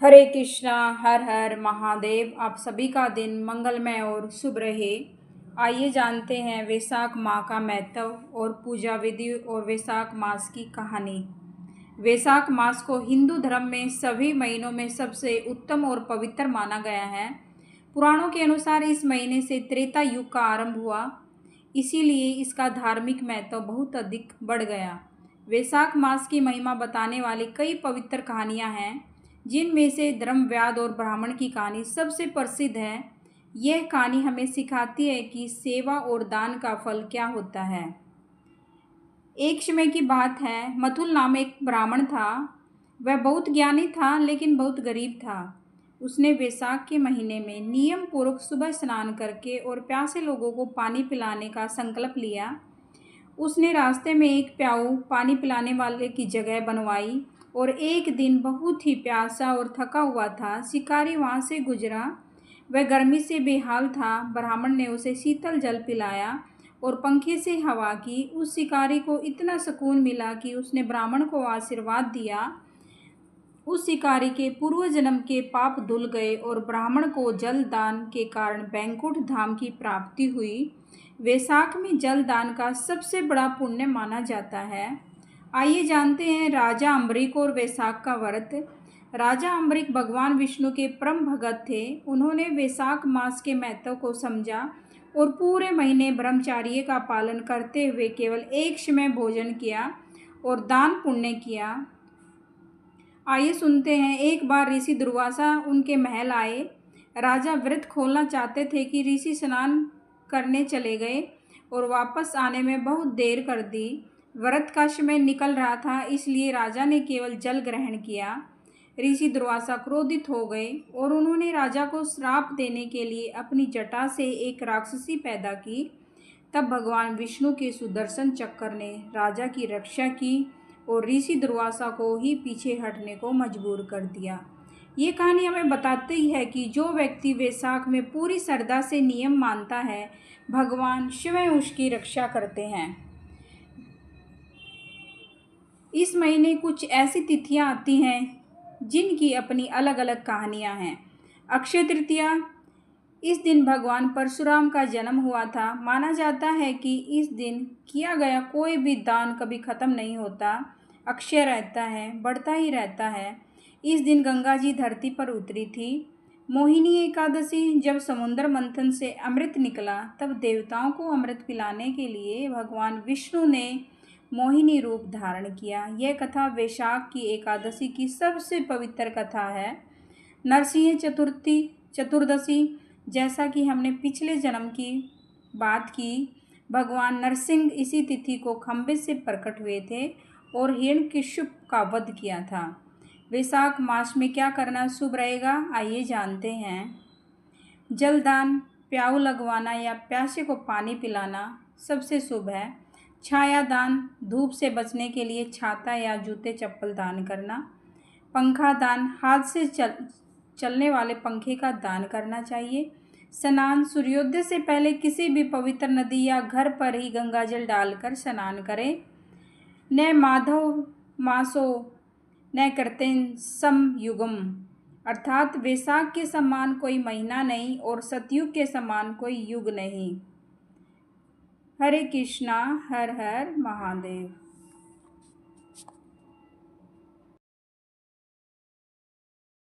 हरे कृष्णा। हर हर महादेव। आप सभी का दिन मंगलमय और शुभ रहे। आइए जानते हैं वैशाख माह का महत्व और पूजा विधि और वैशाख मास की कहानी। वैशाख मास को हिंदू धर्म में सभी महीनों में सबसे उत्तम और पवित्र माना गया है। पुराणों के अनुसार इस महीने से त्रेता युग का आरंभ हुआ, इसीलिए इसका धार्मिक महत्व बहुत अधिक बढ़ गया। वैशाख मास की महिमा बताने वाली कई पवित्र कहानियां हैं, जिनमें से धर्मव्याध और ब्राह्मण की कहानी सबसे प्रसिद्ध है। यह कहानी हमें सिखाती है कि सेवा और दान का फल क्या होता है। एक समय की बात है, मथुल नाम एक ब्राह्मण था। वह बहुत ज्ञानी था लेकिन बहुत गरीब था। उसने वैशाख के महीने में नियम पूर्वक सुबह स्नान करके और प्यासे लोगों को पानी पिलाने का संकल्प लिया। उसने रास्ते में एक प्याऊ पानी पिलाने वाले की जगह बनवाई और एक दिन बहुत ही प्यासा और थका हुआ था। शिकारी वहां से गुजरा। वह गर्मी से बेहाल था। ब्राह्मण ने उसे शीतल जल पिलाया और पंखे से हवा की। उस शिकारी को इतना सुकून मिला कि उसने ब्राह्मण को आशीर्वाद दिया। उस शिकारी के पूर्व जन्म के पाप धुल गए और ब्राह्मण को जल दान के कारण बैकुंठ धाम की प्राप्ति हुई। वैशाख में जल दान का सबसे बड़ा पुण्य माना जाता है। आइए जानते हैं राजा अम्बरीक और वैशाख का व्रत। राजा अम्बरीक भगवान विष्णु के परम भगत थे। उन्होंने वैशाख मास के महत्व को समझा और पूरे महीने ब्रह्मचर्य का पालन करते हुए केवल एक समय भोजन किया और दान पुण्य किया। आइए सुनते हैं। एक बार ऋषि दुर्वासा उनके महल आए। राजा व्रत खोलना चाहते थे कि ऋषि स्नान करने चले गए और वापस आने में बहुत देर कर दी। व्रत का समय निकल रहा था, इसलिए राजा ने केवल जल ग्रहण किया। ऋषि दुर्वासा क्रोधित हो गए और उन्होंने राजा को श्राप देने के लिए अपनी जटा से एक राक्षसी पैदा की। तब भगवान विष्णु के सुदर्शन चक्र ने राजा की रक्षा की और ऋषि दुर्वासा को ही पीछे हटने को मजबूर कर दिया। ये कहानी हमें बताती है कि जो व्यक्ति वैशाख में पूरी श्रद्धा से नियम मानता है, भगवान स्वयं उसकी रक्षा करते हैं। इस महीने कुछ ऐसी तिथियां आती हैं जिनकी अपनी अलग अलग कहानियां हैं। अक्षय तृतीया, इस दिन भगवान परशुराम का जन्म हुआ था। माना जाता है कि इस दिन किया गया कोई भी दान कभी खत्म नहीं होता, अक्षय रहता है, बढ़ता ही रहता है। इस दिन गंगा जी धरती पर उतरी थी। मोहिनी एकादशी, जब समुद्र मंथन से अमृत निकला, तब देवताओं को अमृत पिलाने के लिए भगवान विष्णु ने मोहिनी रूप धारण किया। यह कथा वैशाख की एकादशी की सबसे पवित्र कथा है। नरसिंह चतुर्दशी, जैसा कि हमने पिछले जन्म की बात की, भगवान नरसिंह इसी तिथि को खंबे से प्रकट हुए थे और हिरण्यकश्यप का वध किया था। वैशाख मास में क्या करना शुभ रहेगा, आइए जानते हैं। जलदान, प्याऊ लगवाना या प्यासे को पानी पिलाना सबसे शुभ है। छाया दान, धूप से बचने के लिए छाता या जूते चप्पल दान करना। पंखा दान, हाथ से चलने वाले पंखे का दान करना चाहिए। स्नान, सूर्योदय से पहले किसी भी पवित्र नदी या घर पर ही गंगाजल डालकर स्नान करें। न माधव मासो न कृतेन समयुगम, अर्थात वैशाख के समान कोई महीना नहीं और सतयुग के समान कोई युग नहीं। हरे कृष्णा। हर हर महादेव।